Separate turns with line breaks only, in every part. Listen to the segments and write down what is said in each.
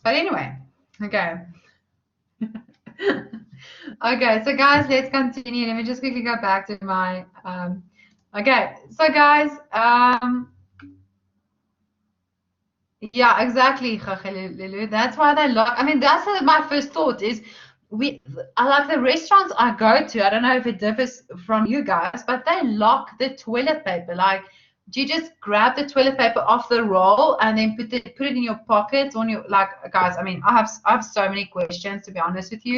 But anyway, okay. Okay, so guys, let's continue. Let me just quickly go back to my okay, so guys, yeah, exactly, Lulu. That's why they lock. I mean, that's my first thought is I like the restaurants I go to. I don't know if it differs from you guys, but they lock the toilet paper. Like, do you just grab the toilet paper off the roll and then put it in your pocket on your guys? I mean, I have so many questions, to be honest with you.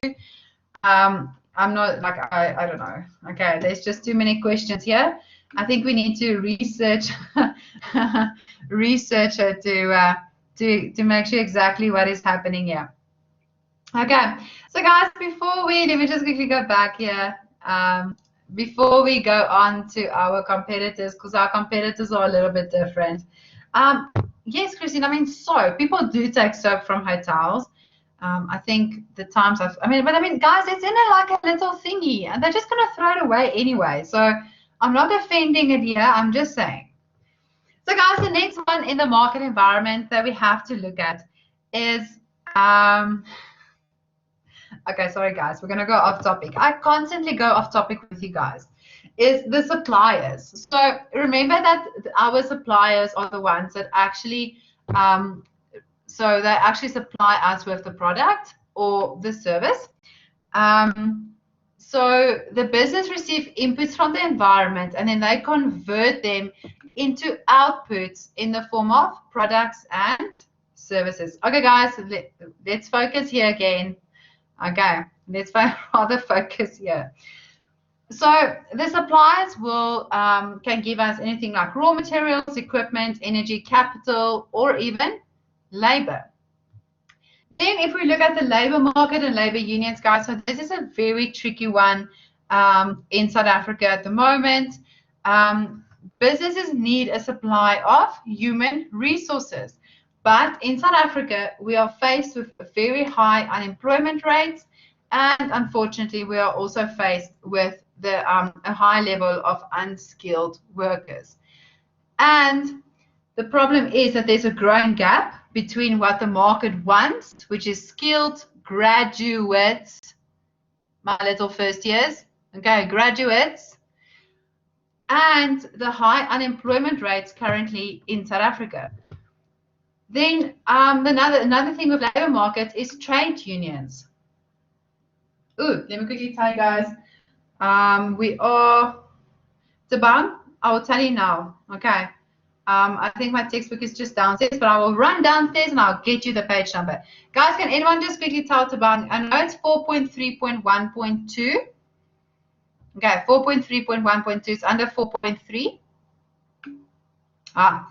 I'm not like I don't know. Okay, there's just too many questions here. I think we need to research research it to make sure exactly what is happening here. Okay, so guys, let me just quickly go back here. Before we go on to our competitors, because our competitors are a little bit different. Yes, Christine. I mean, soap. People do take soap from hotels. I think the times guys, it's in like a little thingy, and they're just gonna throw it away anyway. So I'm not defending it here. I'm just saying. So guys, the next one in the market environment that we have to look at is okay, sorry guys, we're gonna go off topic. I constantly go off topic with you guys. Is the suppliers. So remember that our suppliers are the ones that actually so they actually supply us with the product or the service. So the business receives inputs from the environment, and then they convert them into outputs in the form of products and services. Okay, guys, let's focus here again. Okay, let's rather focus here. So the suppliers will can give us anything like raw materials, equipment, energy, capital, or even labor. Then if we look at the labor market and labor unions, guys, so this is a very tricky one in South Africa at the moment. Businesses need a supply of human resources. But in South Africa, we are faced with very high unemployment rates, and unfortunately, we are also faced with a high level of unskilled workers. And the problem is that there's a growing gap between what the market wants, which is skilled graduates, my little first years, okay, graduates, and the high unemployment rates currently in South Africa. Then another thing with labor markets is trade unions. Ooh, let me quickly tell you guys. We are Tabang. I will tell you now. Okay. I think my textbook is just downstairs, but I will run downstairs and I'll get you the page number. Guys, can anyone just quickly tell Tabang? I know it's 4.3.1.2. Okay, 4.3.1.2 is under 4.3.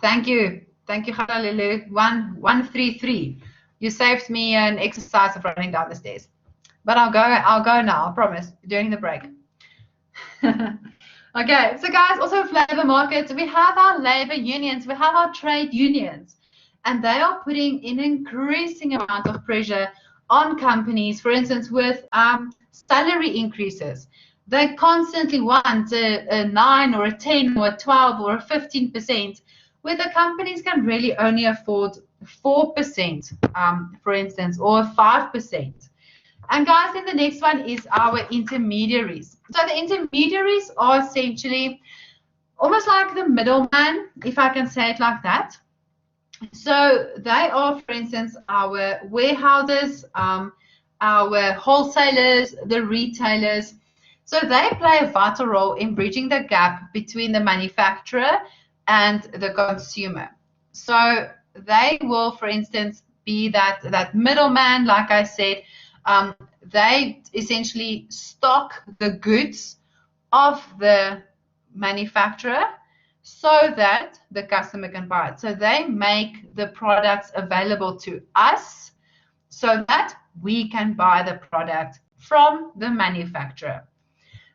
Thank you. Thank you, Lulu. 133. You saved me an exercise of running down the stairs. But I'll go now, I promise, during the break. Okay, so guys, also with labor markets, we have our labor unions, we have our trade unions, and they are putting an increasing amount of pressure on companies, for instance, with salary increases. They constantly want a 9 or a 10 or a 12 or a 15%, where the companies can really only afford 4%, for instance, or 5%. And guys, then the next one is our intermediaries. So the intermediaries are essentially almost like the middleman, if I can say it like that. So they are, for instance, our warehouses, our wholesalers, the retailers. So they play a vital role in bridging the gap between the manufacturer and the consumer. So they will, for instance, be that middleman, like I said. They essentially stock the goods of the manufacturer so that the customer can buy it. So they make the products available to us so that we can buy the product from the manufacturer.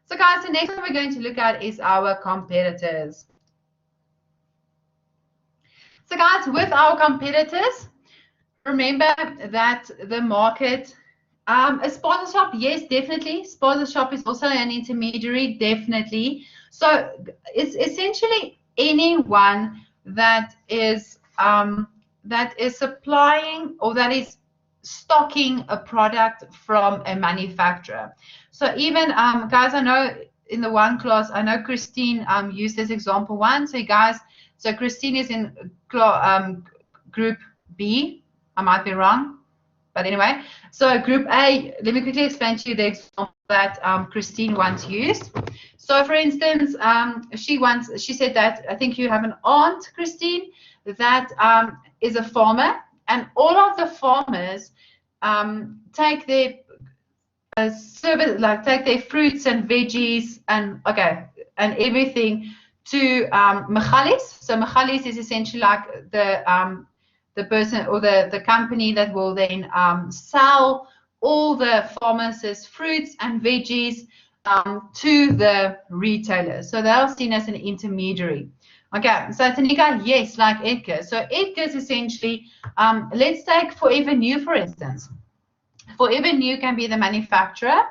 So guys, the next one we're going to look at is our competitors. So guys, with our competitors, remember that the market, a sponsor shop, yes, definitely. Sponsor shop is also an intermediary, definitely. So it's essentially anyone that is that is supplying or that is stocking a product from a manufacturer. So even guys, I know in the one class, I know Christine used this example one. So guys, so Christine is in group B. I might be wrong, but anyway. So group A, let me quickly explain to you the example that Christine once used. So for instance, she said that, I think you have an aunt, Christine, that is a farmer, and all of the farmers take their take their fruits and veggies and everything to Mechalis. So Mechalis is essentially like the person or the company that will then sell all the farmers' fruits and veggies to the retailers. So they're seen as an intermediary. Okay, so Tanika, yes, like Edgar. So Edgar is essentially, let's take Forever New, for instance. Forever New can be the manufacturer.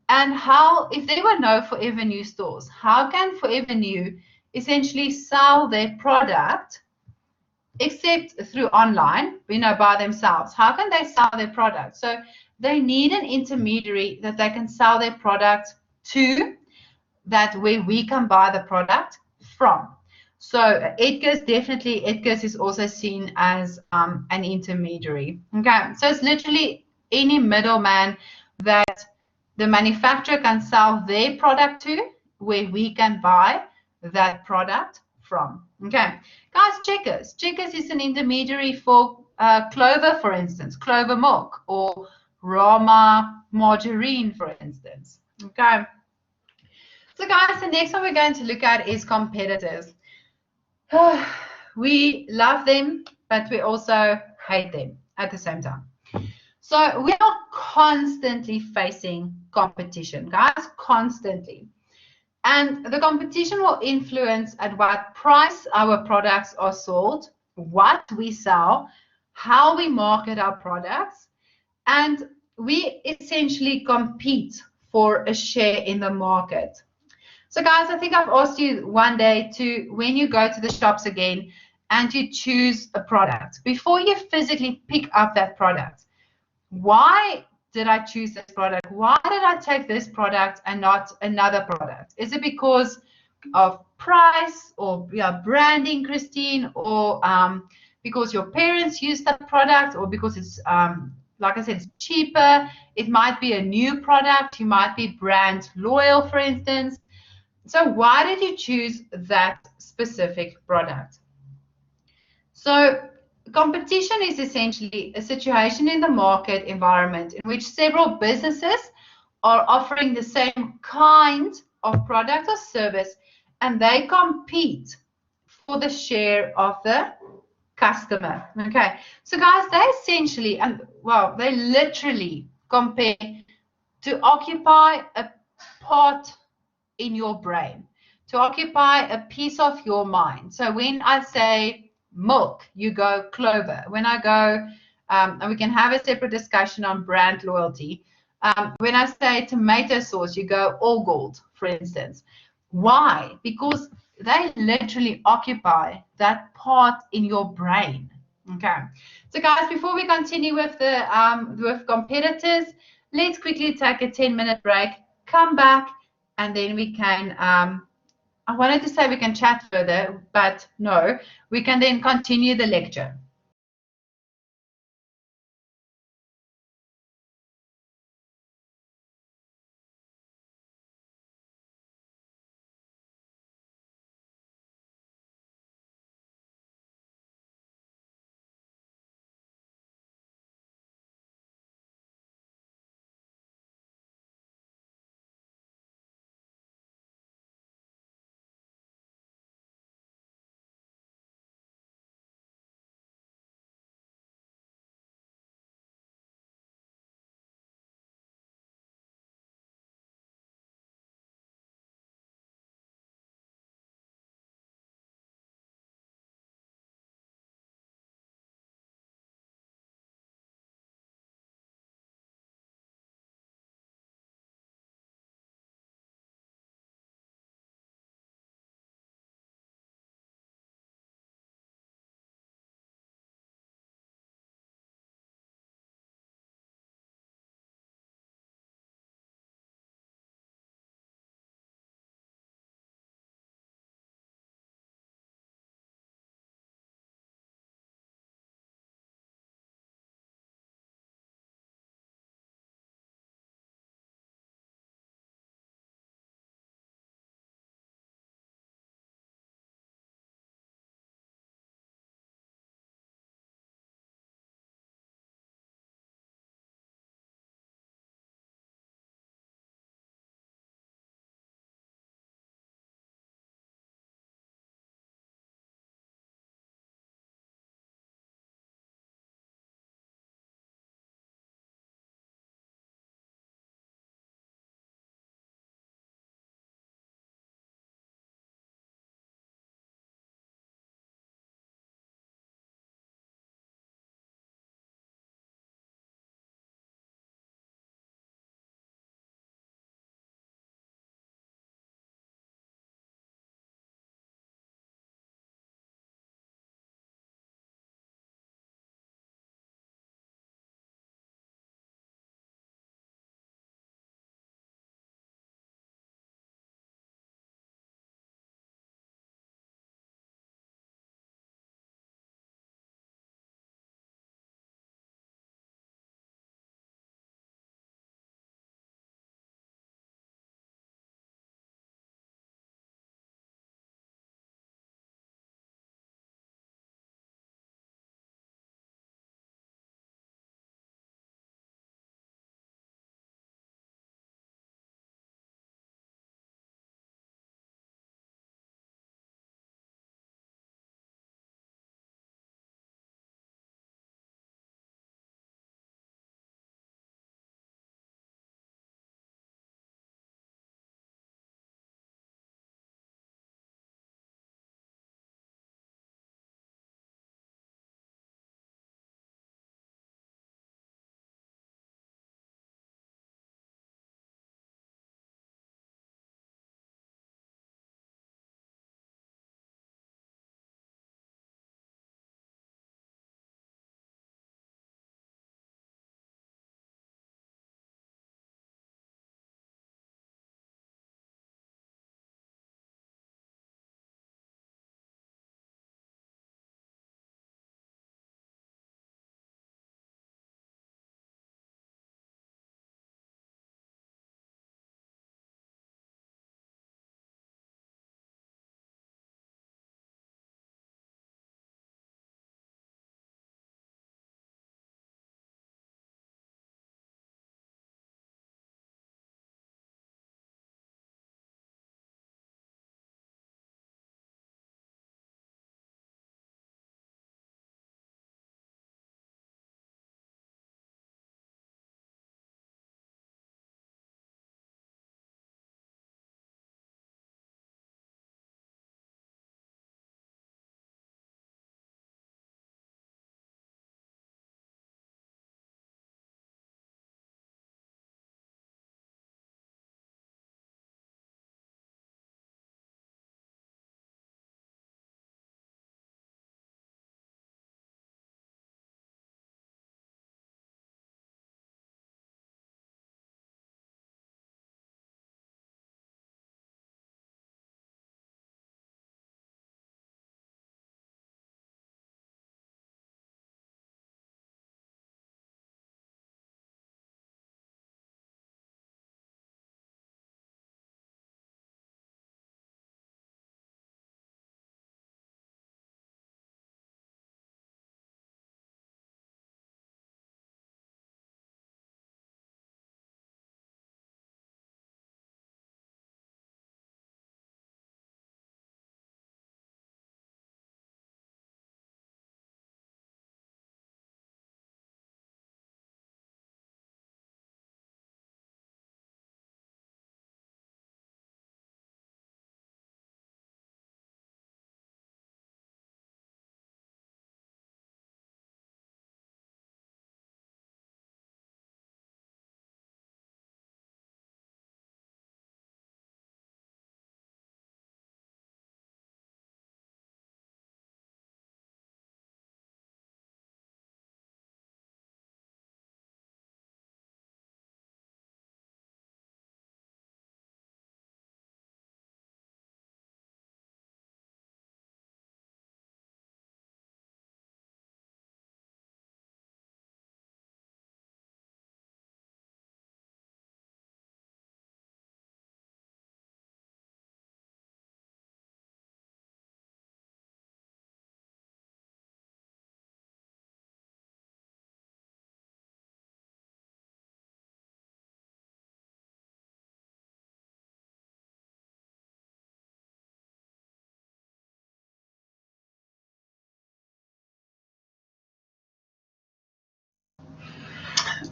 And how, if there were no Forever New stores, how can Forever New essentially sell their product except through online, by themselves? How can they sell their product? So they need an intermediary that they can sell their product to, that where we can buy the product from. So Edgar's is also seen as an intermediary. Okay, so it's literally any middleman that the manufacturer can sell their product to, where we can buy that product from. Okay, guys, Checkers. Checkers is an intermediary for Clover, for instance, Clover milk, or Rama margarine, for instance. Okay. So guys, the next one we're going to look at is competitors. We love them, but we also hate them at the same time. So we are constantly facing competition, guys, constantly. And the competition will influence at what price our products are sold, what we sell, how we market our products, and we essentially compete for a share in the market. So guys, I think I've asked you one day to, when you go to the shops again and you choose a product, before you physically pick up that product, why did I choose this product? Why did I take this product and not another product? Is it because of price or branding, Christine, or because your parents used that product, or because it's, like I said, it's cheaper? It might be a new product. You might be brand loyal, for instance. So why did you choose that specific product? So competition is essentially a situation in the market environment in which several businesses are offering the same kind of product or service, and they compete for the share of the customer. Okay, so guys, they essentially, and well, they literally compare to occupy a part in your brain, to occupy a piece of your mind. So when I say milk, you go Clover. When I go, and we can have a separate discussion on brand loyalty. When I say tomato sauce, you go All Gold, for instance. Why? Because they literally occupy that part in your brain. Okay. So guys, before we continue with the with competitors, let's quickly take a 10-minute break, come back, and then we can, I wanted to say we can chat further, but no, we can then continue the lecture.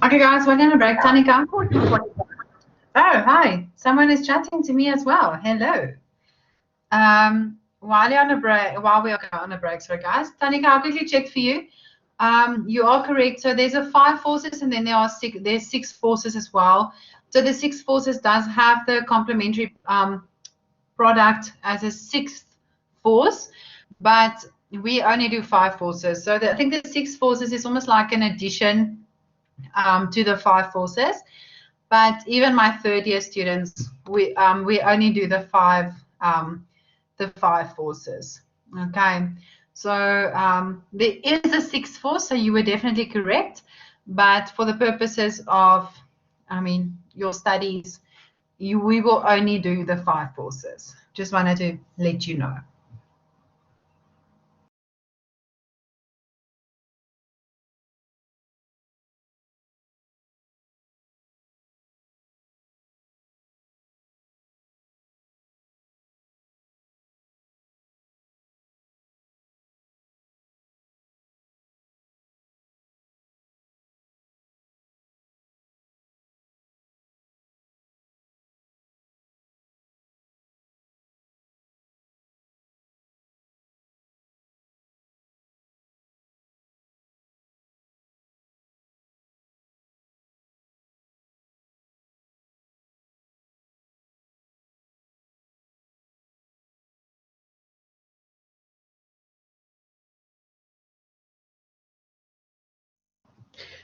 Okay, guys, we're going to break. Tanika. Oh, hi. Someone is chatting to me as well. Hello. While you're on a break, while we are on a break, sorry, guys. Tanika, I'll quickly check for you. You are correct. So there's a 5 forces, and then there's 6 forces as well. So the 6 forces does have the complementary product as a 6th force, but we only do 5 forces. So I think the 6 forces is almost like an addition to the 5 forces. But even my 3rd-year students, we only do the 5 forces. Okay, so there is a 6th force, so you were definitely correct. But for the purposes of, your studies, we will only do the 5 forces. Just wanted to let you know.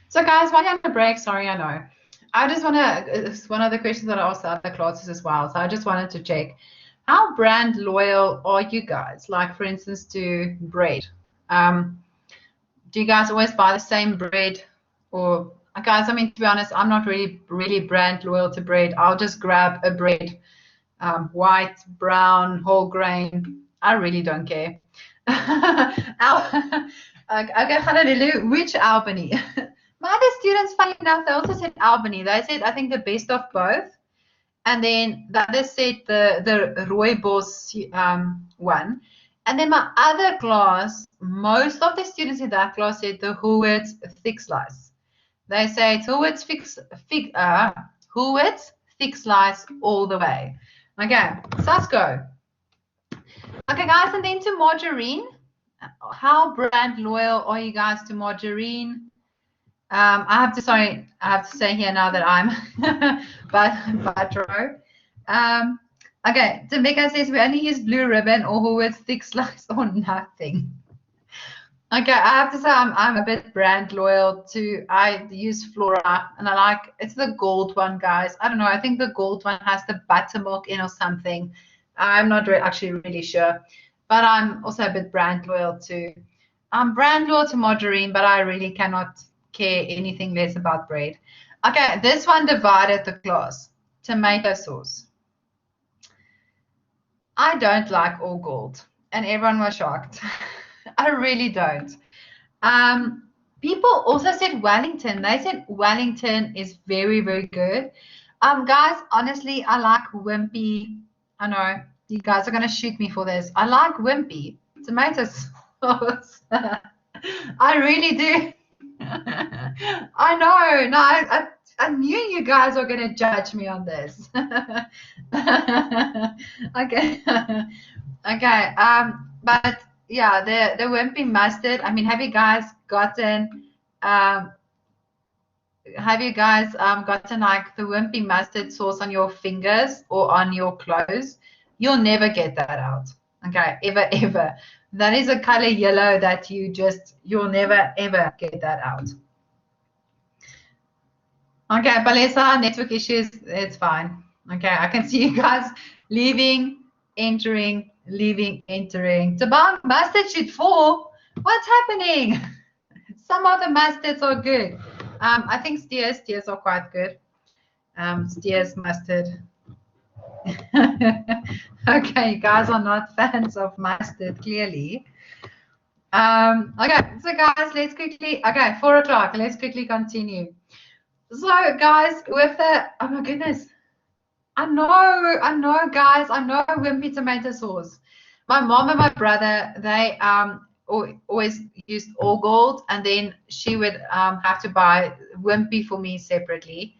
So guys, while you're on the break, sorry, I know. I just want to, it's one of the questions that I asked the other classes as well. So I just wanted to check, how brand loyal are you guys? Like, for instance, to bread. Do you guys always buy the same bread? Or, guys, to be honest, I'm not really brand loyal to bread. I'll just grab a bread, white, brown, whole grain. I really don't care. Okay, which Albany? My other students, funny enough, they also said Albany. They said, I think, the best of both. And then the other said the rooibos one. And then my other class, most of the students in that class said the Hoover's thick slice. They say it's Hoover's Hoover's thick slice all the way. Okay, Sasko. Okay, guys, and then to margarine. How brand loyal are you guys to margarine? I have to say here now that I'm Batro. Okay, Tamika says we only use blue ribbon or with thick slice or nothing. Okay, I have to say I'm a bit brand loyal to. I use Flora, and I like it's the gold one, guys. I don't know. I think the gold one has the buttermilk in or something. I'm not actually really sure, but I'm also a bit brand loyal to. I'm brand loyal to margarine, but I really cannot care anything less about bread. Okay, this one divided the class. Tomato sauce. I don't like all gold, and everyone was shocked. I really don't. People also said Wellington. They said Wellington is very, very good. Guys, honestly, I like Wimpy. I know you guys are gonna shoot me for this. I like Wimpy tomato sauce. I really do. I know. No, I knew you guys were gonna judge me on this. Okay. Okay. But yeah, the wimpy mustard. Have you guys gotten like the wimpy mustard sauce on your fingers or on your clothes? You'll never get that out. Okay, ever. That is a color yellow that you'll never ever get that out. Okay, Palesa, network issues, it's fine. Okay, I can see you guys leaving, entering, leaving, entering. Tabang, mustard should fall. What's happening? Some of the mustards are good. I think steers are quite good. Steers mustard. Okay, you guys are not fans of mustard, clearly. Okay, so guys, let's quickly, 4 o'clock, let's quickly continue. So guys, with the, oh my goodness, I know, guys, I know wimpy tomato sauce. My mom and my brother, they always used all gold, and then she would have to buy Wimpy for me separately.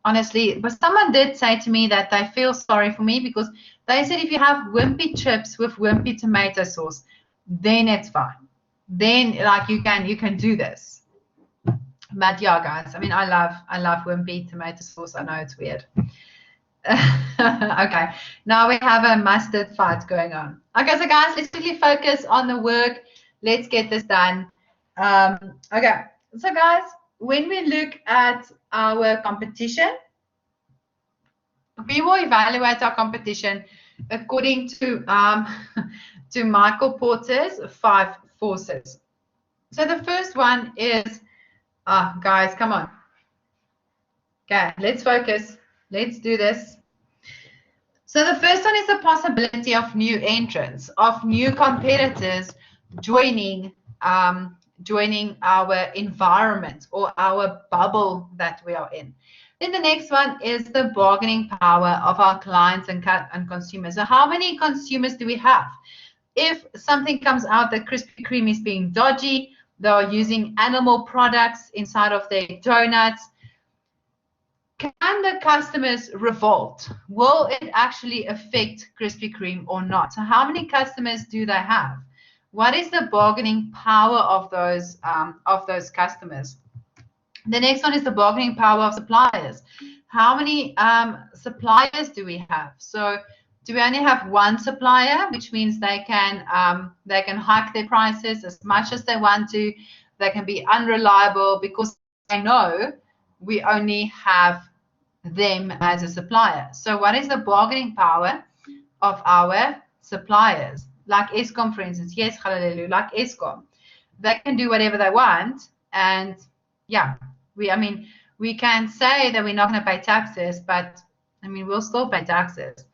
Honestly, but someone did say to me that they feel sorry for me because they said if you have Wimpy chips with Wimpy tomato sauce, then it's fine. Then like you can do this. But yeah, guys, I mean, I love Wimpy tomato sauce. I know it's weird. Okay, now we have a mustard fight going on. Okay, so guys, let's quickly focus on the work. Let's get this done. Okay, so guys, when we look at our competition, we will evaluate our competition according to to Michael Porter's 5 forces. So the first one is, guys, come on. Okay, let's focus. Let's do this. So the first one is the possibility of new entrants, of new competitors joining joining our environment or our bubble that we are in. Then the next one is the bargaining power of our clients and consumers. So how many consumers do we have? If something comes out that Krispy Kreme is being dodgy, they're using animal products inside of their donuts, can the customers revolt? Will it actually affect Krispy Kreme or not? So how many customers do they have? What is the bargaining power of those customers? The next one is the bargaining power of suppliers. How many suppliers do we have? So do we only have one supplier, which means they can hike their prices as much as they want to. They can be unreliable because they know we only have them as a supplier. So what is the bargaining power of our suppliers? Like Eskom, for instance. Yes, Khalalelu, like Eskom. They can do whatever they want. And yeah, we can say that we're not going to pay taxes, but I mean, we'll still pay taxes.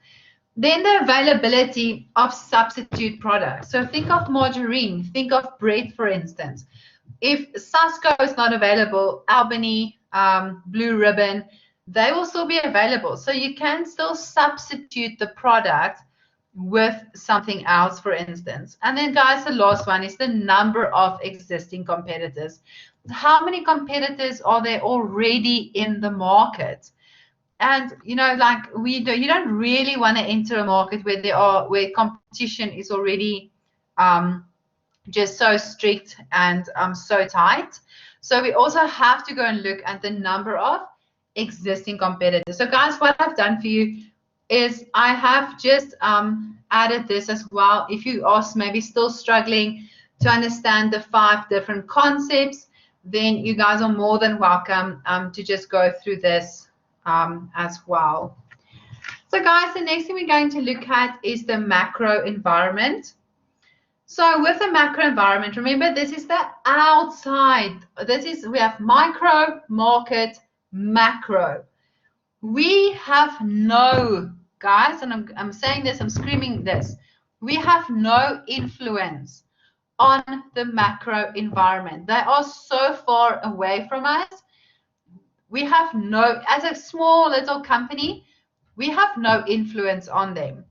Then the availability of substitute products. So think of margarine, think of bread, for instance. If Sasko is not available, Albany, Blue Ribbon, they will still be available. So you can still substitute the product with something else, for instance. And then, guys, the last one is the number of existing competitors. How many competitors are there already in the market? And you know, like you don't really want to enter a market where competition is already just so strict and so tight. So we also have to go and look at the number of existing competitors. So guys, what I've done for you is I have just added this as well. If you are maybe still struggling to understand the 5 different concepts, then you guys are more than welcome to just go through this as well. So guys, the next thing we're going to look at is the macro environment. So with the macro environment, remember this is the outside. We have micro, market, macro. We have no, guys, and I'm saying this, I'm screaming this, we have no influence on the macro environment. They are so far away from us. We have no, as a small little company, we have no influence on them.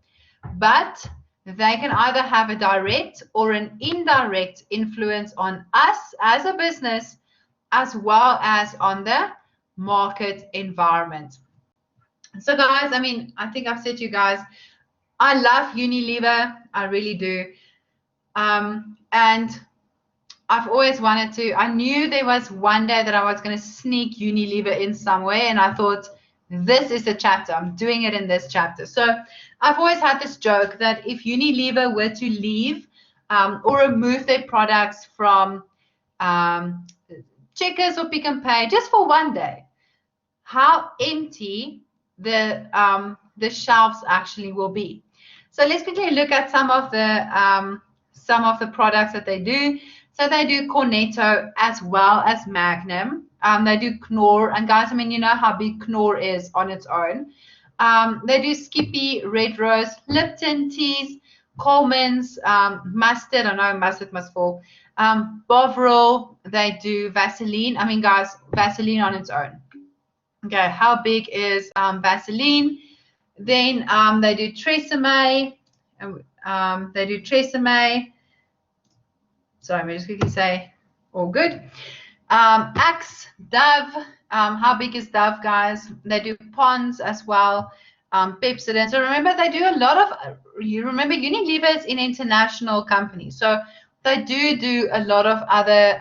But they can either have a direct or an indirect influence on us as a business, as well as on the market environment. So guys, I mean, I think I've said to you guys, I love Unilever, I really do. And I've always wanted to, I knew there was one day that I was going to sneak Unilever in somewhere, and I thought, this is the chapter, I'm doing it in this chapter. So I've always had this joke that if Unilever were to leave or remove their products from Checkers or Pick and Pay just for one day, how empty the shelves actually will be. So let's quickly look at some of the products that they do. So they do Cornetto as well as Magnum. They do Knorr, and guys, I mean, you know how big Knorr is on its own. They do Skippy, Red Rose, Lipton teas, Coleman's, Mustard. I know Mustard must fall. Bovril. They do Vaseline. I mean, guys, Vaseline on its own. Okay, how big is Vaseline? Then they do Tresemme. They do Tresemme. So let me just quickly say all good. Axe, Dove. How big is Dove, guys? They do ponds as well. Pepsodent. So remember, they do a lot of. You remember, Unilever is an international company, so they do a lot of other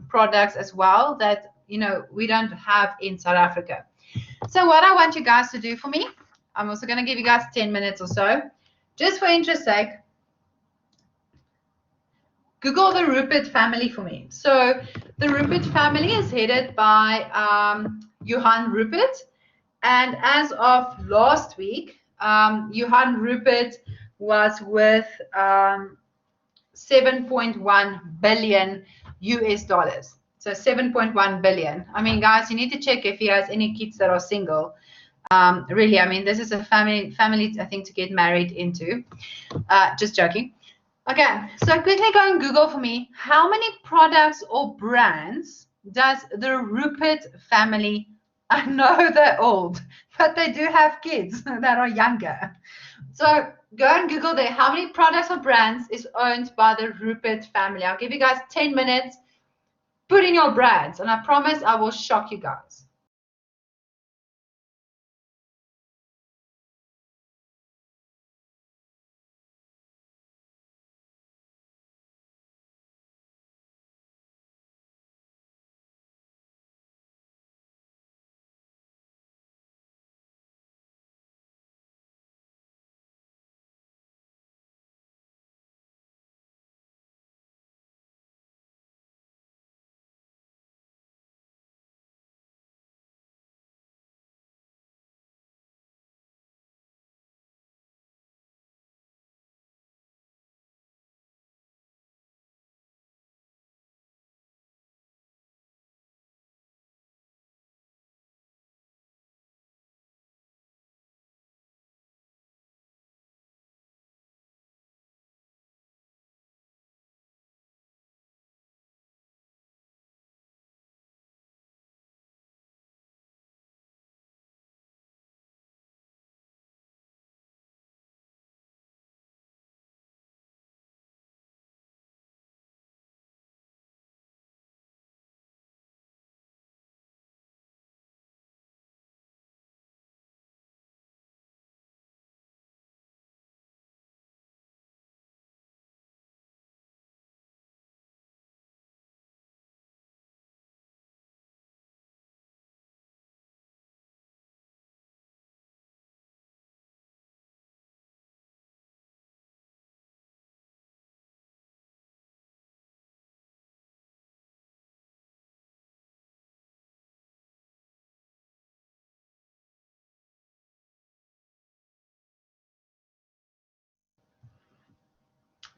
products as well that we don't have in South Africa. So what I want you guys to do for me, I'm also going to give you guys 10 minutes or so, just for interest's sake. Google the Rupert family for me. So the Rupert family is headed by Johan Rupert. And as of last week, Johan Rupert was worth 7.1 billion US dollars. So 7.1 billion. I mean, guys, you need to check if he has any kids that are single. Really, I mean, this is a family, I think, to get married into. Just joking. Okay, so quickly go and Google for me. How many products or brands does the Rupert family? I know they're old, but they do have kids that are younger. So go and Google there. How many products or brands is owned by the Rupert family? I'll give you guys 10 minutes. Put in your brands, and I promise I will shock you guys.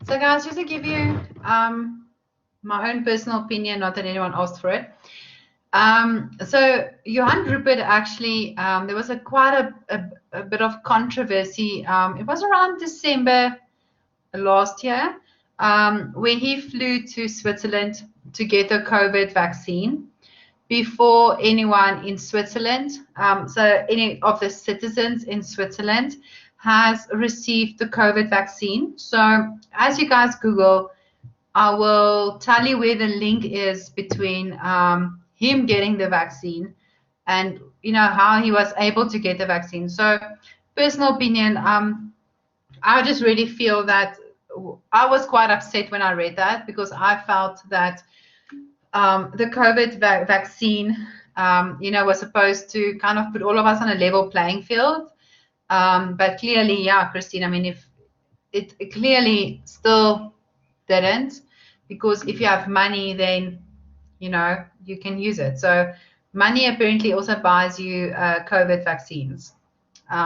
So guys, just to give you my own personal opinion, not that anyone asked for it. So Johan Rupert actually, there was quite a bit of controversy. It was around December last year, where he flew to Switzerland to get a COVID vaccine before anyone in Switzerland, so any of the citizens in Switzerland has received the COVID vaccine. So as you guys Google, I will tell you where the link is between him getting the vaccine and how he was able to get the vaccine. So personal opinion, I just really feel that I was quite upset when I read that, because I felt that the COVID vaccine, was supposed to kind of put all of us on a level playing field. But clearly, yeah, Christine, I mean, if it clearly still didn't, because if you have money, then, you can use it. So money apparently also buys you COVID vaccines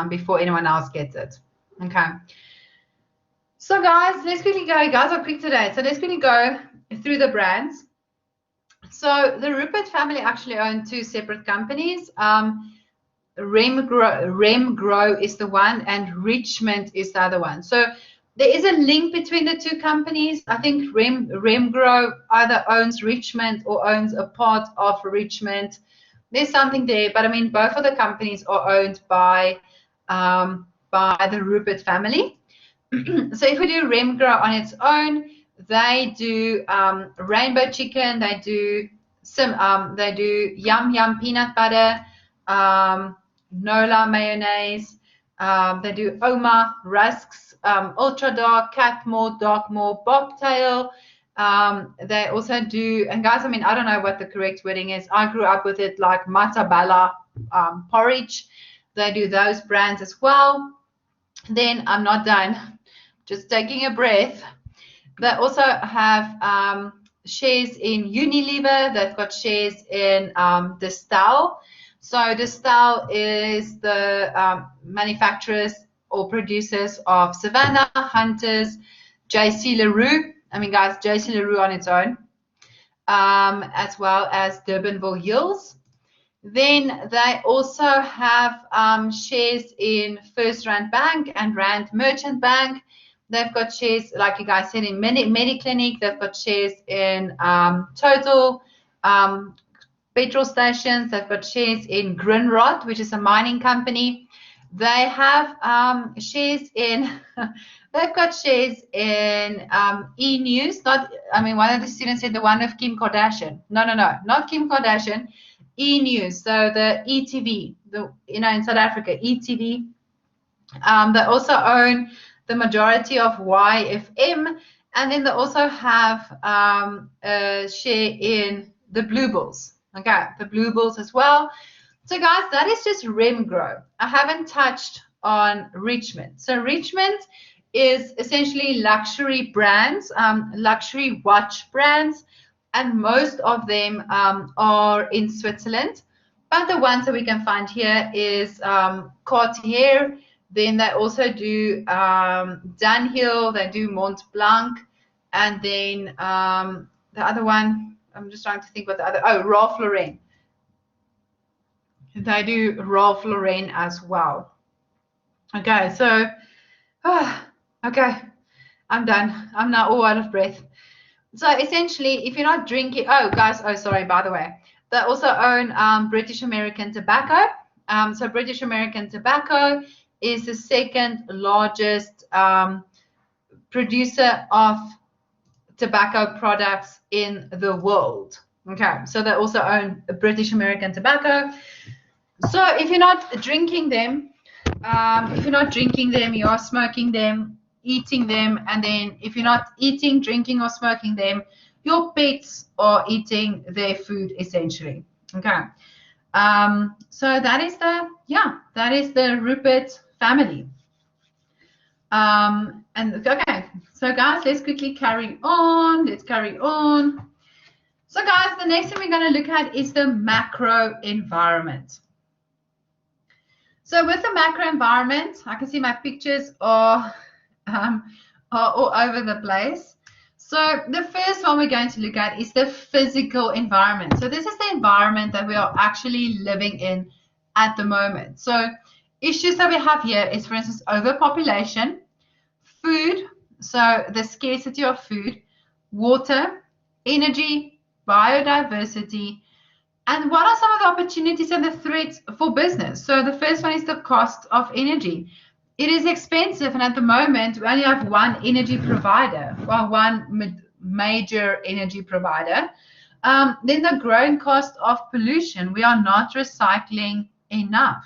before anyone else gets it. Okay. So guys, let's quickly go. You guys are quick today. So let's quickly go through the brands. So the Rupert family actually own two separate companies. Remgrow is the one, and Richmond is the other one. So there is a link between the two companies. I think Remgrow either owns Richmond or owns a part of Richmond. There's something there, but I mean, both of the companies are owned by the Rupert family. So if we do Remgrow on its own, They do rainbow chicken. They do they do yum yum peanut butter, Nola mayonnaise. They do Oma rusks, ultra dark, Catmore, Darkmore, bobtail. They also do, and guys, I mean, I don't know what the correct wording is. I grew up with it like matabala porridge. They do those brands as well. Then I'm not done, just taking a breath. They also have shares in Unilever. They've got shares in Distal. So Distal is the manufacturers or producers of Savannah, Hunters, JC Leroux. I mean, guys, JC Leroux on its own, as well as Durbanville Hills. Then they also have shares in First Rand Bank and Rand Merchant Bank. They've got shares, like you guys said, in Mediclinic. They've got shares in Total petrol stations. They've got shares in Grunrod, which is a mining company. They have shares in. They've got shares in E News. Not, I mean, one of the students said the one of Kim Kardashian. No, not Kim Kardashian. E News, so the ETV, in South Africa, ETV. They also own the majority of YFM, and then they also have a share in the Blue Bulls. Okay, the Blue Bulls as well. So guys, that is just Remgro. I haven't touched on Richmond. So Richmond is essentially luxury brands, luxury watch brands. And most of them are in Switzerland. But the ones that we can find here is Cartier. Then they also do Dunhill. They do Mont Blanc. And then the other one, I'm just trying to think what the other, Ralph Lauren. They do Ralph Lauren as well. Okay, so, okay, I'm done. I'm now all out of breath. So essentially, if you're not drinking, sorry, by the way, they also own British American Tobacco. So British American Tobacco is the second largest producer of tobacco products in the world. Okay, so they also own British American Tobacco. So if you're not drinking them, you are smoking them, eating them, and then if you're not eating, drinking, or smoking them, your pets are eating their food essentially. Okay. So that is the Rupert family. And okay, so guys, let's quickly carry on. Let's carry on. So guys, the next thing we're going to look at is the macro environment. So with the macro environment, I can see my pictures are all over the place. So the first one we're going to look at is the physical environment. So this is the environment that we are actually living in at the moment. So issues that we have here is, for instance, overpopulation, food, so the scarcity of food, water, energy, biodiversity, and what are some of the opportunities and the threats for business? So the first one is the cost of energy. It is expensive, and at the moment, we only have one energy provider, well, one major energy provider. Then the growing cost of pollution. We are not recycling enough.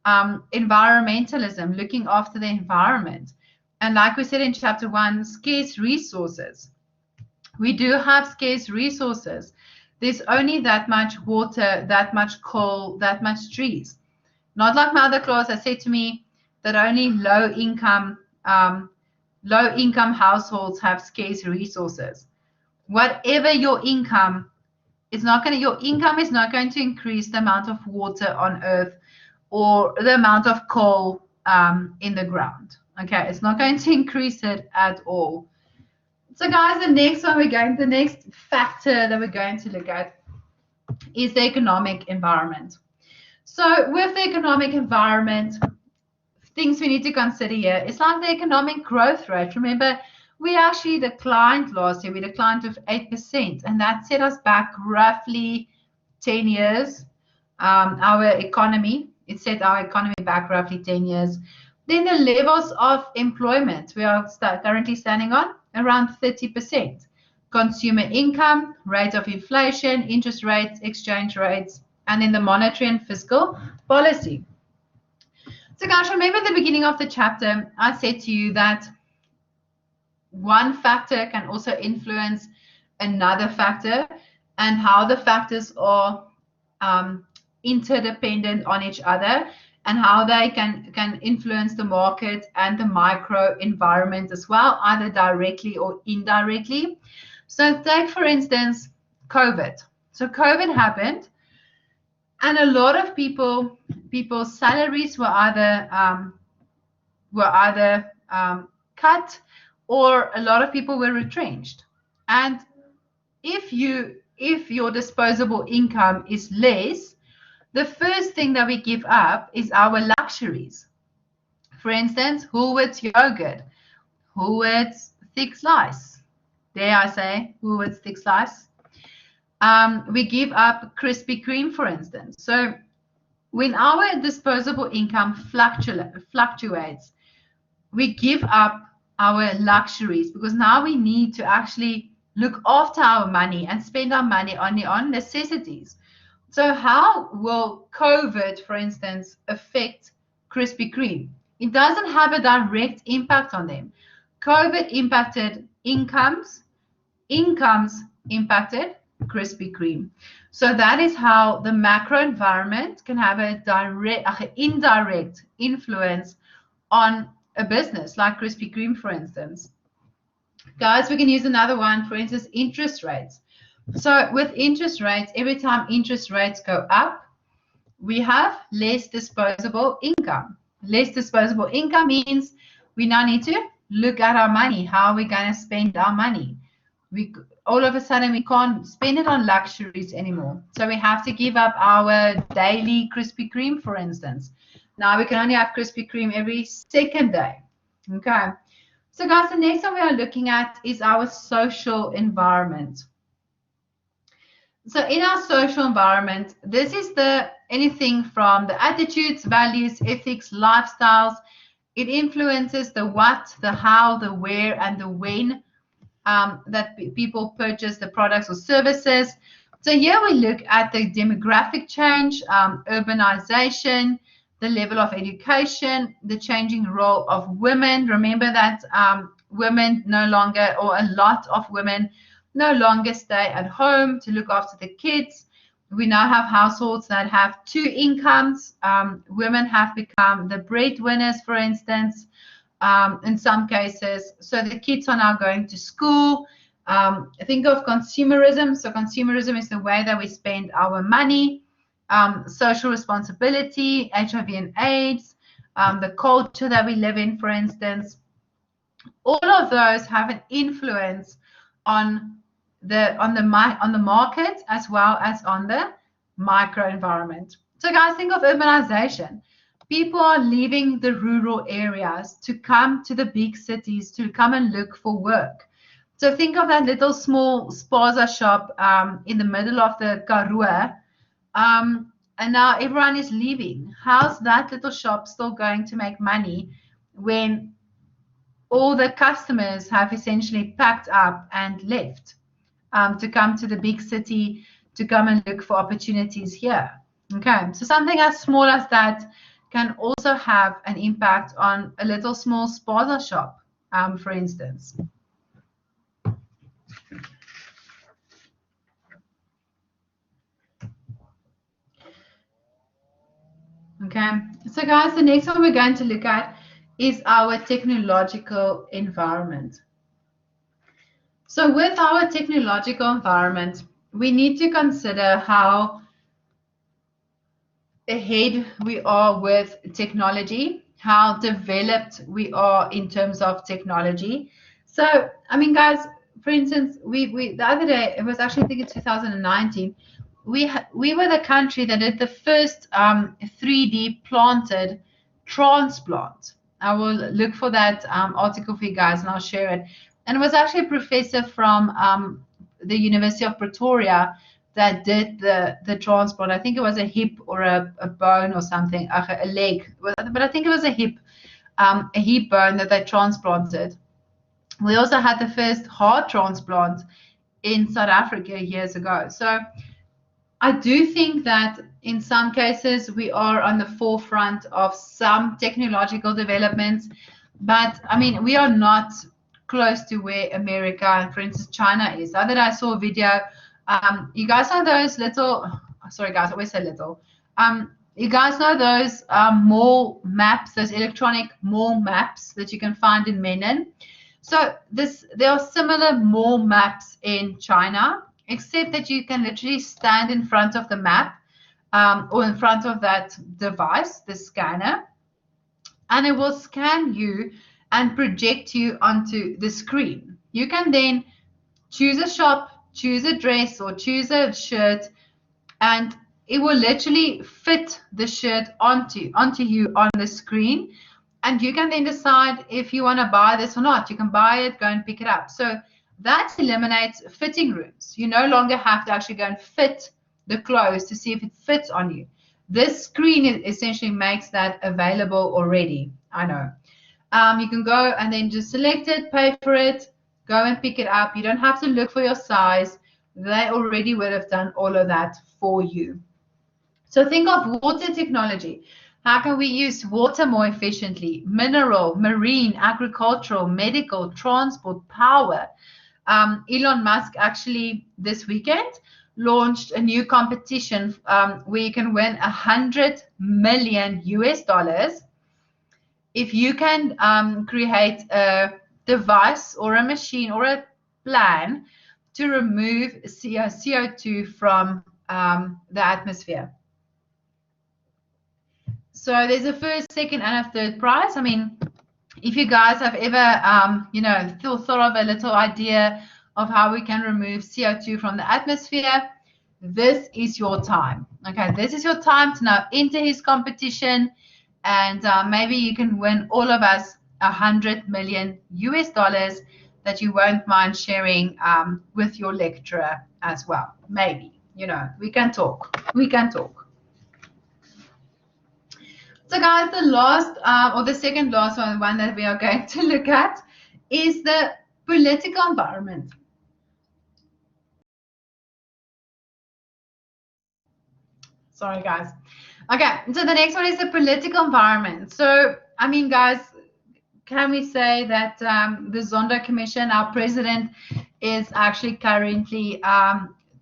Environmentalism, looking after the environment. And like we said in chapter 1, scarce resources. We do have scarce resources. There's only that much water, that much coal, that much trees. Not like my other class that said to me that only low-income households have scarce resources. Whatever your income is your income is not going to increase the amount of water on earth or the amount of coal in the ground. Okay, it's not going to increase it at all. So guys, the next factor that we're going to look at is the economic environment. So with the economic environment, things we need to consider here is like the economic growth rate. Remember, we actually declined last year. We declined of 8%, and that set us back roughly 10 years. It set our economy back roughly 10 years. Then the levels of employment we are currently standing on around 30%. Consumer income, rate of inflation, interest rates, exchange rates, and then the monetary and fiscal policy. So guys, remember at the beginning of the chapter, I said to you that one factor can also influence another factor, and how the factors are interdependent on each other, and how they can influence the market and the micro environment as well, either directly or indirectly. So take, for instance, COVID. So COVID happened, and a lot of people's salaries were either cut, or a lot of people were retrenched. And if your disposable income is less, the first thing that we give up is our luxuries. For instance, Woolworths yogurt, Woolworths thick slice. Dare I say Woolworths thick slice? We give up Krispy Kreme, for instance. So when our disposable income fluctuates, we give up our luxuries, because now we need to actually look after our money and spend our money only on necessities. So how will COVID, for instance, affect Krispy Kreme? It doesn't have a direct impact on them. COVID impacted incomes impacted Krispy Kreme. So that is how the macro environment can have a indirect influence on a business like Krispy Kreme, for instance. Guys, we can use another one, for instance, interest rates. So with interest rates, every time interest rates go up, we have less disposable income. Less disposable income means we now need to look at our money. How are we going to spend our money? All of a sudden, we can't spend it on luxuries anymore. So we have to give up our daily Krispy Kreme, for instance. Now we can only have Krispy Kreme every second day. Okay. So guys, the next one we are looking at is our social environment. So in our social environment, this is anything from the attitudes, values, ethics, lifestyles. It influences the what, the how, the where, and the when that people purchase the products or services. So here we look at the demographic change, urbanization, the level of education, the changing role of women. Remember that women no longer, or a lot of women no longer stay at home to look after the kids. We now have households that have two incomes. Women have become the breadwinners, for instance, in some cases. So the kids are now going to school. Think of consumerism. So consumerism is the way that we spend our money. Social responsibility, HIV and AIDS, the culture that we live in, for instance. All of those have an influence on the market as well as on the micro environment. So guys, think of urbanization. People are leaving the rural areas to come to the big cities to come and look for work. So think of that little small spaza shop in the middle of the Karoo, and now everyone is leaving. How's that little shop still going to make money when all the customers have essentially packed up and left to come to the big city to come and look for opportunities here? Okay, so something as small as that can also have an impact on a little small spaza shop, for instance. Okay, so guys, the next one we're going to look at is our technological environment. So with our technological environment, we need to consider how ahead we are with technology, how developed we are in terms of technology. So, I mean, guys, for instance, we the other day, it was actually, I think it's 2019, we were the country that did the first 3D planted transplant. I will look for that article for you guys and I'll share it. And it was actually a professor from the University of Pretoria that did the transplant. I think it was a hip or a bone or something, a leg, but I think it was a hip bone that they transplanted. We also had the first heart transplant in South Africa years ago. So I do think that in some cases we are on the forefront of some technological developments, but I mean, we are not close to where America and, for instance, China is. The other day I saw a video. You guys know those little, sorry guys, I always say little. You guys know those mall maps, those electronic mall maps that you can find in Menon? So there are similar mall maps in China, except that you can literally stand in front of the map or in front of that device, the scanner, and it will scan you and project you onto the screen. You can then choose a shop, choose a dress, or choose a shirt, and it will literally fit the shirt onto you on the screen. And you can then decide if you want to buy this or not. You can buy it, go and pick it up. So that eliminates fitting rooms. You no longer have to actually go and fit the clothes to see if it fits on you. This screen essentially makes that available already. I know. You can go and then just select it, pay for it, go and pick it up. You don't have to look for your size. They already would have done all of that for you. So think of water technology. How can we use water more efficiently? Mineral, marine, agricultural, medical, transport, power. Elon Musk actually this weekend launched a new competition where you can win 100 million US dollars if you can create a device or a machine or a plan to remove CO2 from the atmosphere. So there's a first, second, and a third prize. I mean, if you guys have ever, thought of a little idea of how we can remove CO2 from the atmosphere, this is your time. Okay, this is your time to now enter his competition, and maybe you can win all of us 100 million US dollars that you won't mind sharing with your lecturer as well. Maybe, we can talk. We can talk. So guys, the last or the second last one that we are going to look at is the political environment. Sorry, guys. Okay, so the next one is the political environment. So, I mean, guys, can we say that the Zondo Commission, our president, is actually currently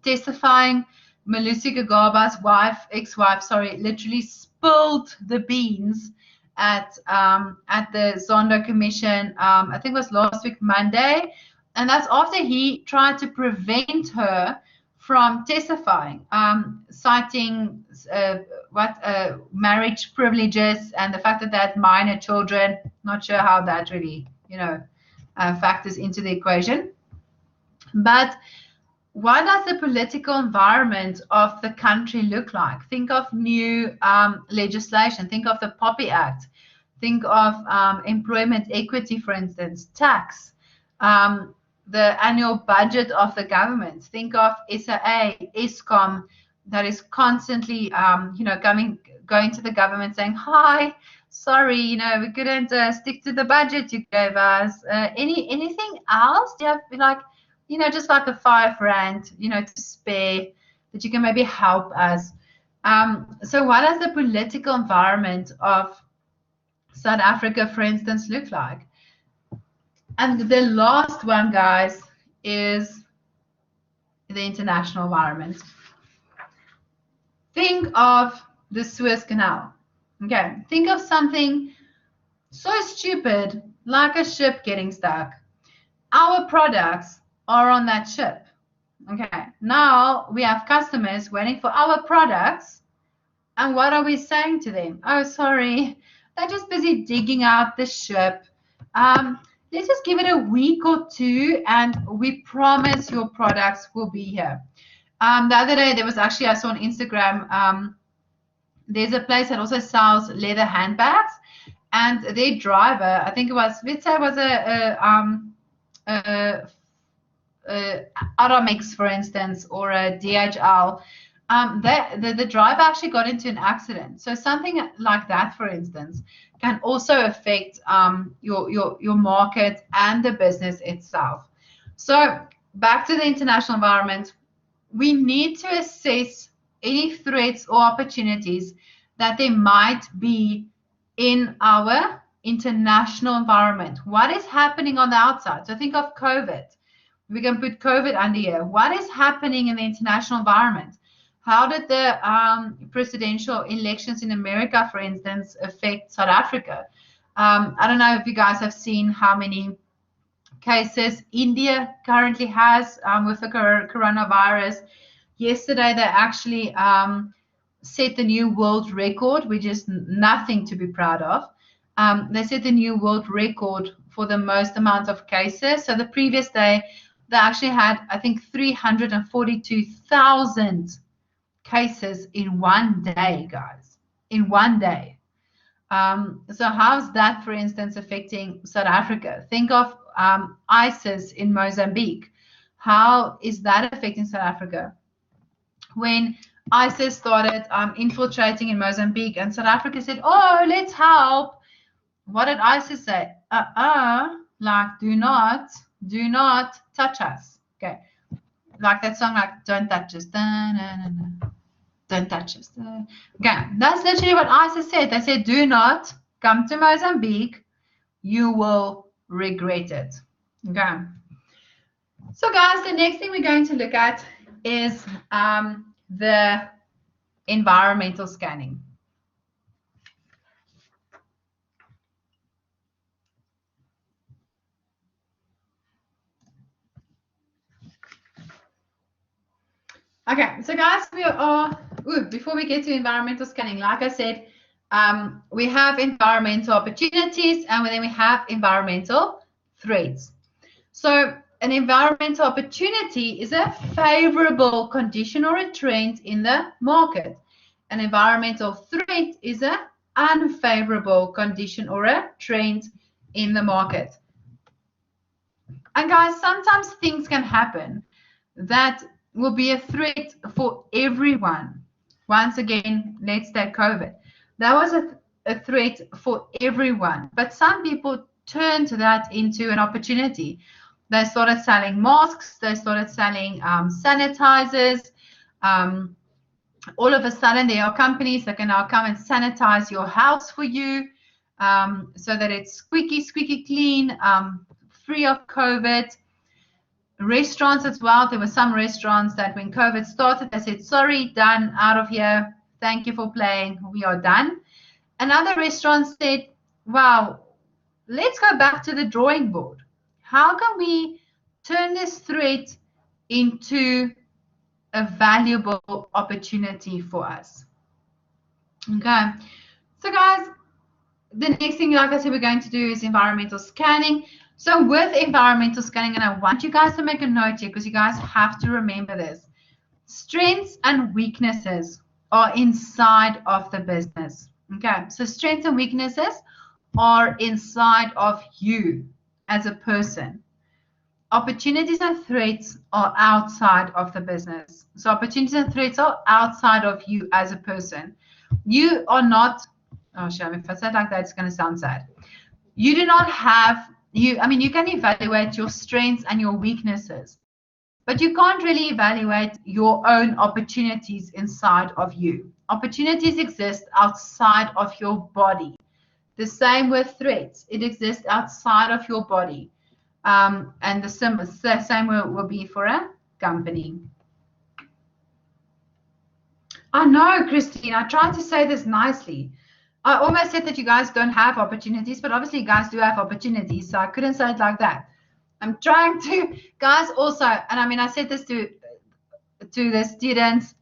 testifying? Malusi Gagaba's ex-wife, literally spilled the beans at the Zondo Commission. I think it was last week Monday, and that's after he tried to prevent her from testifying, citing marriage privileges and the fact that they had minor children. Not sure how that really, factors into the equation. But what does the political environment of the country look like? Think of new legislation. Think of the Poppy Act. Think of employment equity, for instance, tax, the annual budget of the government. Think of SAA, ESCOM, that is constantly, going to the government saying, "Hi, sorry, we couldn't stick to the budget you gave us. Anything else? Do you have just like a R5, to spare that you can maybe help us?" So what does the political environment of South Africa, for instance, look like? And the last one, guys, is the international environment. Think of the Suez Canal. Okay, think of something so stupid like a ship getting stuck. Our products are on that ship. Okay, now we have customers waiting for our products. And what are we saying to them? "Oh, sorry, they're just busy digging out the ship. Let's just give it a week or two, and we promise your products will be here." The other day, I saw on Instagram, there's a place that also sells leather handbags, and their driver, I think it was, let's say it was a Aramex, for instance, or a DHL, the driver actually got into an accident. So something like that, for instance, can also affect your market and the business itself. So back to the international environment, we need to assess any threats or opportunities that there might be in our international environment. What is happening on the outside? So think of COVID. We can put COVID under here. What is happening in the international environment? How did the presidential elections in America, for instance, affect South Africa? I don't know if you guys have seen how many cases India currently has with the coronavirus. Yesterday, they actually set the new world record, which is nothing to be proud of. They set the new world record for the most amount of cases. So the previous day, they actually had, I think, 342,000 cases in one day, guys, in one day. So how's that, for instance, affecting South Africa? Think of ISIS in Mozambique. How is that affecting South Africa? When ISIS started infiltrating in Mozambique and South Africa said, oh, let's help. What did ISIS say? Like, do not touch us. Okay. Like that song, like, don't touch us. Don't touch us. Okay. That's literally what ISIS said. They said, do not come to Mozambique. You will regret it. Okay. So guys, the next thing we're going to look at is the environmental scanning. Okay, so guys, we are, before we get to environmental scanning, like I said, we have environmental opportunities and then we have environmental threats. So an environmental opportunity is a favorable condition or a trend in the market. An environmental threat is an unfavorable condition or a trend in the market. And guys, sometimes things can happen that will be a threat for everyone. Once again, let's take COVID. That was a threat for everyone, but some people turned that into an opportunity. They started selling masks, they started selling sanitizers. All of a sudden, there are companies that can now come and sanitize your house for you so that it's squeaky clean, free of COVID. Restaurants as well. There were some restaurants that when COVID started, they said, sorry, done, out of here. Thank you for playing. We are done. And other restaurants said, wow, let's go back to the drawing board. How can we turn this threat into a valuable opportunity for us? Okay. So guys, the next thing, like I said, we're going to do is environmental scanning. So with environmental scanning, and I want you guys to make a note here because you guys have to remember this. Strengths and weaknesses are inside of the business. Okay, so strengths and weaknesses are inside of you as a person. Opportunities and threats are outside of the business. So opportunities and threats are outside of you as a person. You are not, oh, shame, if I say it like that, it's going to sound sad. You do not have, you can evaluate your strengths and your weaknesses, but you can't really evaluate your own opportunities inside of you. Opportunities exist outside of your body. The same with threats. It exists outside of your body. And the same will be for a company. I know, Christine, I tried to say this nicely. I almost said that you guys don't have opportunities, but obviously you guys do have opportunities, so I couldn't say it like that. I'm trying to, guys, also, and I mean, I said this to the students,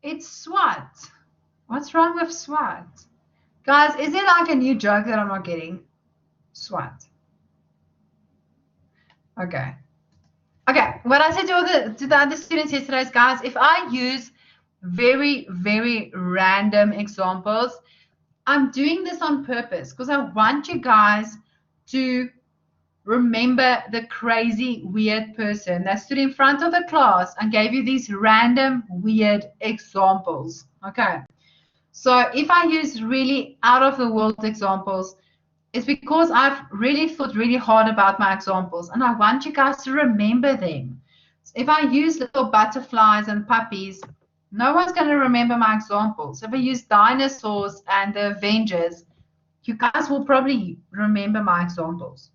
it's SWAT. What's wrong with SWAT? Guys, is there like a new joke that I'm not getting? SWAT. Okay. Okay, what I said to the other students yesterday is, guys, if I use very, very random examples, I'm doing this on purpose because I want you guys to remember the crazy, weird person that stood in front of the class and gave you these random, weird examples. Okay. So if I use really out of the world examples, it's because I've really thought really hard about my examples and I want you guys to remember them. If I use little butterflies and puppies, no one's going to remember my examples. If I use dinosaurs and the Avengers, you guys will probably remember my examples.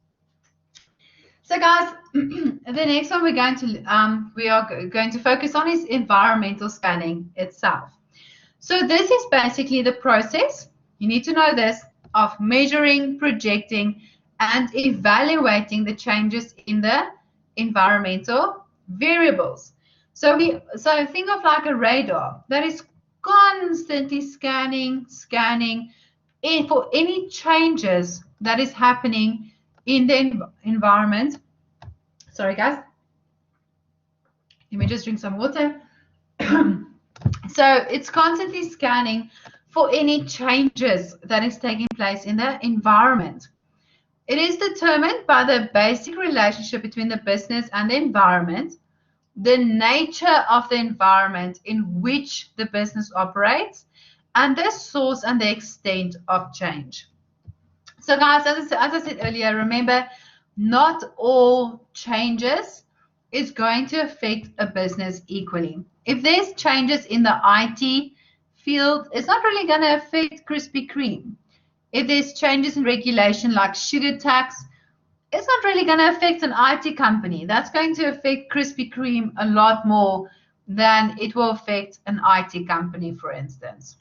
So guys, the next one we are going to focus on is environmental scanning itself. So this is basically the process, you need to know this, of measuring, projecting, and evaluating the changes in the environmental variables. So think of like a radar that is constantly scanning for any changes that is happening in the environment. Sorry guys, let me just drink some water. So it's constantly scanning for any changes that is taking place in the environment. It is determined by the basic relationship between the business and the environment, the nature of the environment in which the business operates, and the source and the extent of change. So guys, as I said earlier, remember, not all changes is going to affect a business equally. If there's changes in the IT field, it's not really going to affect Krispy Kreme. If there's changes in regulation like sugar tax, it's not really going to affect an IT company. That's going to affect Krispy Kreme a lot more than it will affect an IT company, for instance.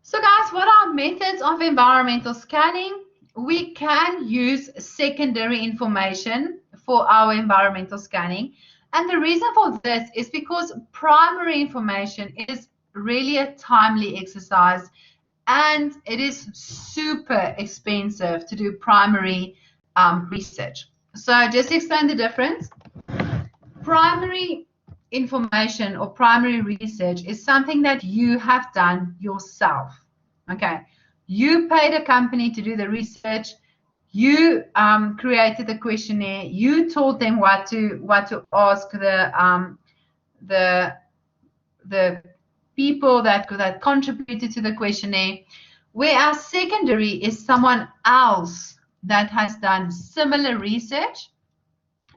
So guys, what are methods of environmental scanning? We can use secondary information for our environmental scanning. And the reason for this is because primary information is really a timely exercise and it is super expensive to do primary research. So just to explain the difference, primary information or primary research is something that you have done yourself. Okay, you paid a company to do the research, you created the questionnaire, you told them what to ask the people that contributed to the questionnaire, whereas secondary is someone else that has done similar research,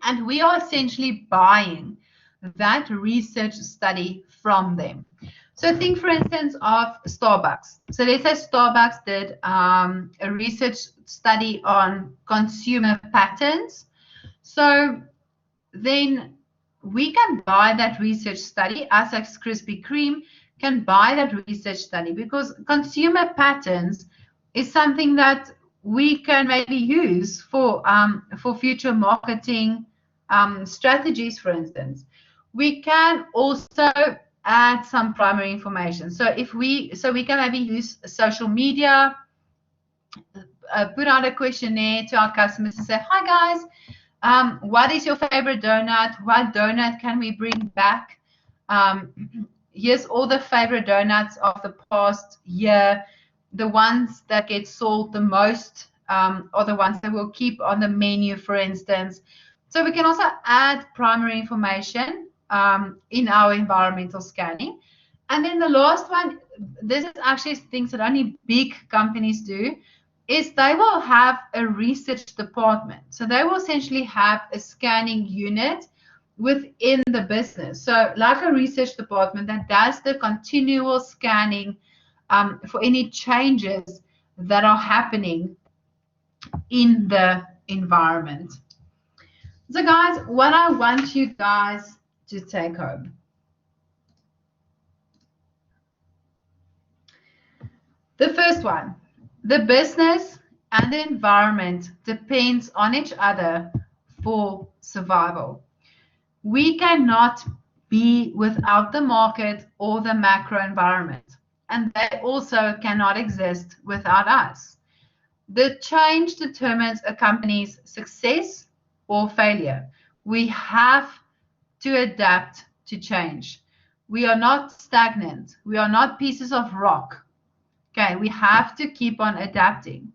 and we are essentially buying that research study from them. So think, for instance, of Starbucks. So let's say Starbucks did a research study on consumer patterns. So then we can buy that research study, us as Krispy Kreme can buy that research study, because consumer patterns is something that we can maybe use for future marketing strategies, for instance. We can also add some primary information. So we can maybe use social media, put out a questionnaire to our customers and say, hi guys, what is your favorite donut? What donut can we bring back? Here's all the favorite donuts of the past year. The ones that get sold the most are the ones that we'll keep on the menu, for instance. So we can also add primary information in our environmental scanning. And then the last one, this is actually things that only big companies do, is they will have a research department. So they will essentially have a scanning unit within the business. So like a research department that does the continual scanning for any changes that are happening in the environment. So guys, what I want you guys to take home. The first one, the business and the environment depends on each other for survival. We cannot be without the market or the macro environment, and they also cannot exist without us. The change determines a company's success or failure. We have to adapt to change. We are not stagnant. We are not pieces of rock. Okay, we have to keep on adapting.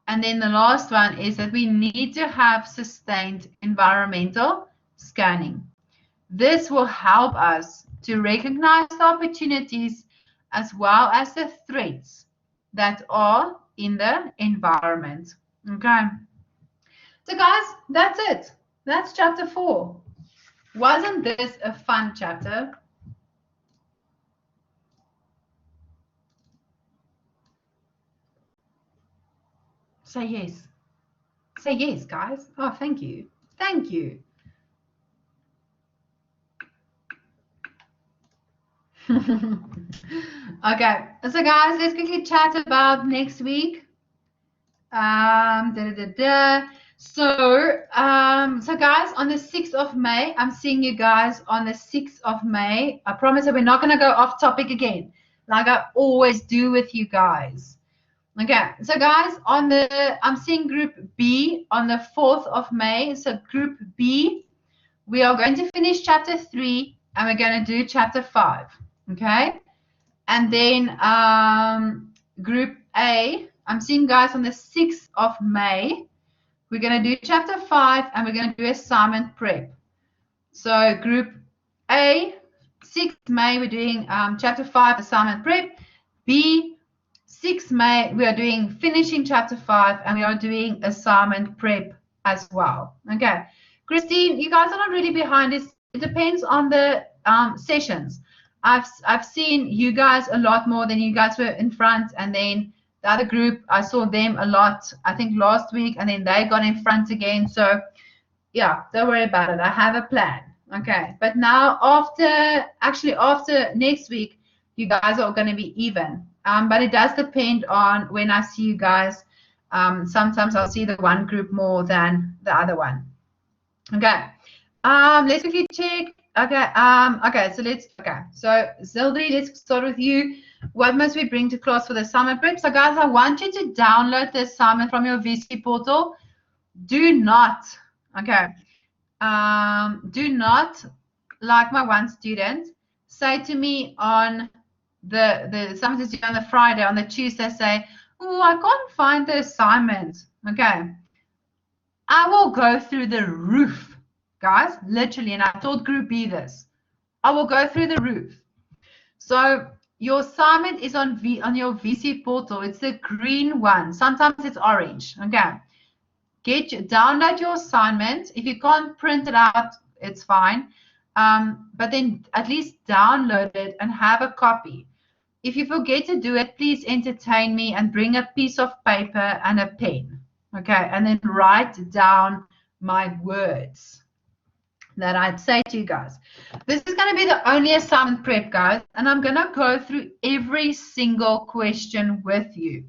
And then the last one is that we need to have sustained environmental scanning. This will help us to recognize the opportunities as well as the threats that are in the environment. Okay. So guys, that's it. That's chapter 4. Wasn't this a fun chapter? Say yes. Say yes, guys. Oh, thank you. Thank you. Okay, so guys, let's quickly chat about next week. So guys, on the 6th of May, I'm seeing you guys on the 6th of May. I promise that we're not going to go off topic again, like I always do with you guys. Okay, so guys, I'm seeing group B on the 4th of May. So group B, we are going to finish chapter 3 and we're going to do chapter 5. Okay, and then group A, I'm seeing guys on the 6th of May. We're going to do chapter 5 and we're going to do assignment prep. So group A, 6th May, we're doing chapter 5 assignment prep. B, 6th May, we are doing finishing chapter 5 and we are doing assignment prep as well. Okay. Christine, you guys are not really behind this. It depends on the sessions. I've seen you guys a lot more than you guys were in front, and then the other group, I saw them a lot, I think last week, and then they got in front again. So yeah, don't worry about it. I have a plan. Okay. But now after next week, you guys are going to be even. But it does depend on when I see you guys. Sometimes I'll see the one group more than the other one. Okay. Let's quickly check. Okay. So Zildri, let's start with you. What must we bring to class for the assignment prep? So guys, I want you to download the assignment from your VC portal. Do not, do not, like my one student, say to me on the assignment is due on the Friday, on the Tuesday, say, oh, I can't find the assignment. Okay. I will go through the roof, guys, literally, and I told group B this. I will go through the roof. So your assignment is on your VC portal. It's the green one. Sometimes it's orange. Okay. Download your assignment. If you can't print it out, it's fine. But then at least download it and have a copy. If you forget to do it, please entertain me and bring a piece of paper and a pen. Okay, and then write down my words that I'd say to you guys. This is going to be the only assignment prep, guys, and I'm going to go through every single question with you.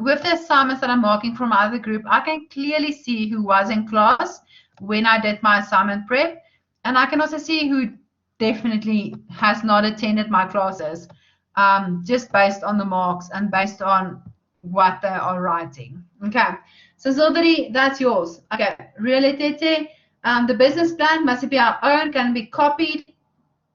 With the assignments that I'm marking from my other group, I can clearly see who was in class when I did my assignment prep, and I can also see who definitely has not attended my classes, just based on the marks and based on what they are writing. Okay, so Zildri, that's yours. Okay, Realitete, the business plan must be our own, can be copied.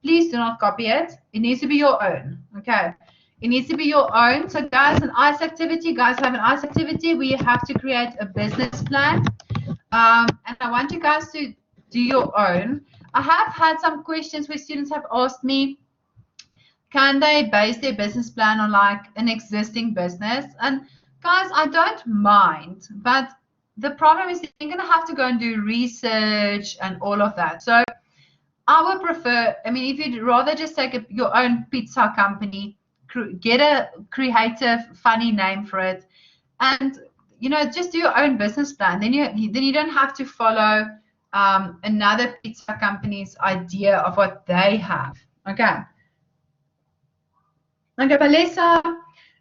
Please do not copy it. It needs to be your own. Okay, it needs to be your own. So guys, an ICE activity, guys have an ICE activity where you have to create a business plan. And I want you guys to do your own. I have had some questions where students have asked me, can they base their business plan on like an existing business? And guys, I don't mind, but the problem is you're going to have to go and do research and all of that. So I would prefer, I mean, if you'd rather just take your own pizza company, get a creative, funny name for it, and, you know, just do your own business plan. Then you don't have to follow another pizza company's idea of what they have. Okay. Okay, Balesa.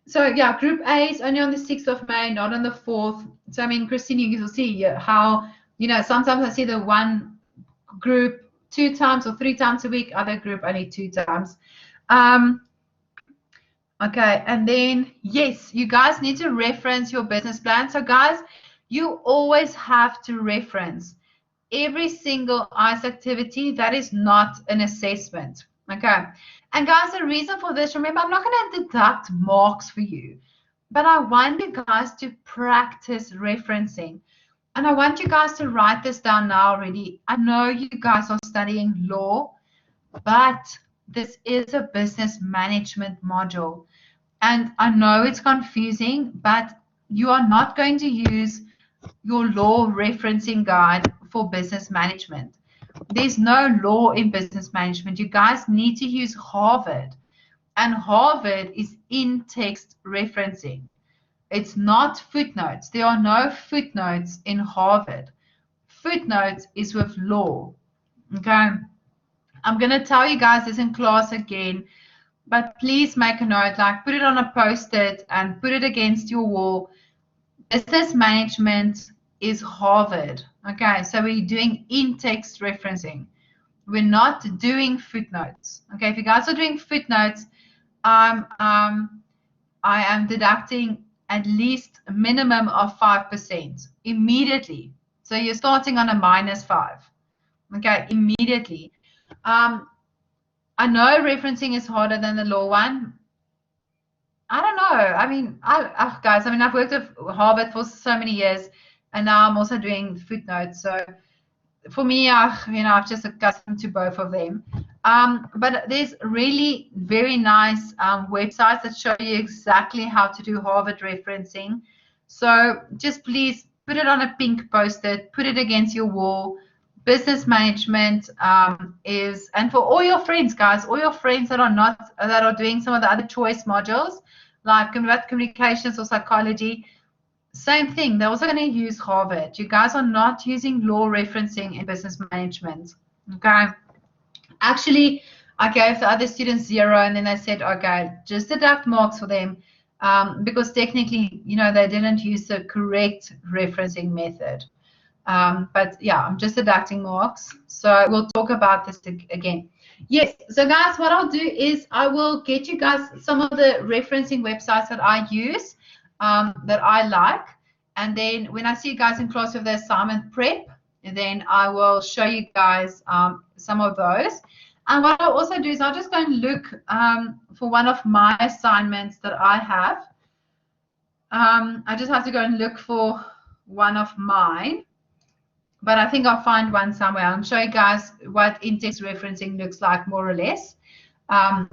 So yeah, group A is only on the 6th of May, not on the 4th. So I mean, Christine, you will see how, you know, sometimes I see the one group 2 times or 3 times a week, other group only 2 times. Okay, and then yes, you guys need to reference your business plan. So guys, you always have to reference every single ICE activity that is not an assessment. Okay. And guys, the reason for this, remember, I'm not going to deduct marks for you, but I want you guys to practice referencing. And I want you guys to write this down now already. I know you guys are studying law, but this is a business management module. And I know it's confusing, but you are not going to use your law referencing guide for business management. There's no law in business management. You guys need to use Harvard. And Harvard is in-text referencing. It's not footnotes. There are no footnotes in Harvard. Footnotes is with law. Okay. I'm going to tell you guys this in class again, but please make a note, like put it on a post-it and put it against your wall. Business management is Harvard. Okay, so we're doing in-text referencing. We're not doing footnotes. Okay, if you guys are doing footnotes, I am deducting at least a minimum of 5% immediately. So you're starting on a -5. Okay, immediately. I know referencing is harder than the law one. I don't know. I mean, guys, I mean, I've worked at Harvard for so many years, and now I'm also doing footnotes. So for me, I've just accustomed to both of them. But there's really very nice websites that show you exactly how to do Harvard referencing. So just please put it on a pink post-it, put it against your wall. Business management is, and for all your friends, guys, all your friends that are doing some of the other choice modules, like communications or psychology, same thing. They're also going to use Harvard. You guys are not using law referencing in business management. Okay. Actually, I gave the other students 0, and then I said, okay, just deduct marks for them because technically, they didn't use the correct referencing method. But yeah, I'm just deducting marks. So we'll talk about this again. Yes, so guys, what I'll do is I will get you guys some of the referencing websites that I use, that I like. And then when I see you guys in class with the assignment prep, then I will show you guys some of those. And what I'll also do is I'll just go and look for one of my assignments that I have. I just have to go and look for one of mine. But I think I'll find one somewhere. I'll show you guys what in-text referencing looks like more or less,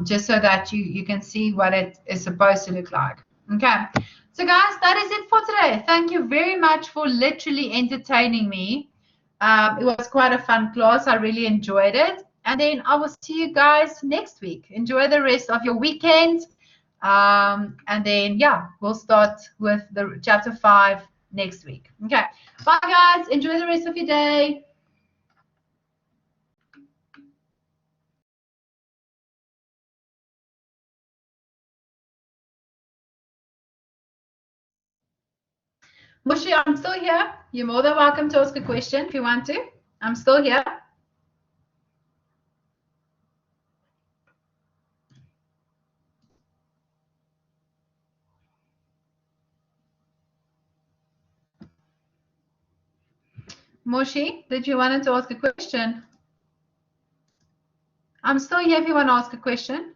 just so that you can see what it is supposed to look like. Okay. So guys, that is it for today. Thank you very much for literally entertaining me. It was quite a fun class. I really enjoyed it. And then I will see you guys next week. Enjoy the rest of your weekend. And then, yeah, we'll start with the chapter 5 next week. Okay. Bye, guys. Enjoy the rest of your day. Mushi, I'm still here. You're more than welcome to ask a question if you want to. I'm still here. Mushi, did you want to ask a question? I'm still here if you want to ask a question.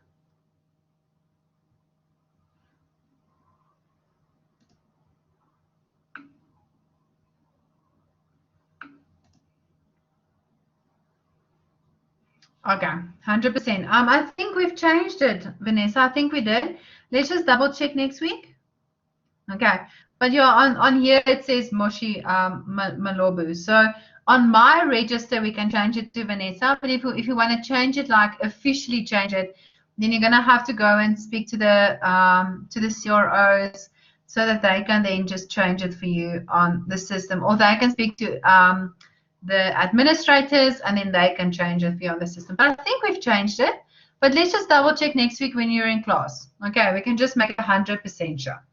Okay, 100%. I think we've changed it, Vanessa. I think we did. Let's just double check next week. Okay, but yeah, on here it says Moshi Malobu. So on my register we can change it to Vanessa. But if you want to change it, like officially change it, then you're gonna have to go and speak to the CROs so that they can then just change it for you on the system, or they can speak to the administrators and then they can change it for you on the system. But I think we've changed it. But let's just double check next week when you're in class. Okay, we can just make 100% sure.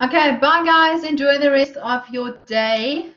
Okay, bye guys. Enjoy the rest of your day.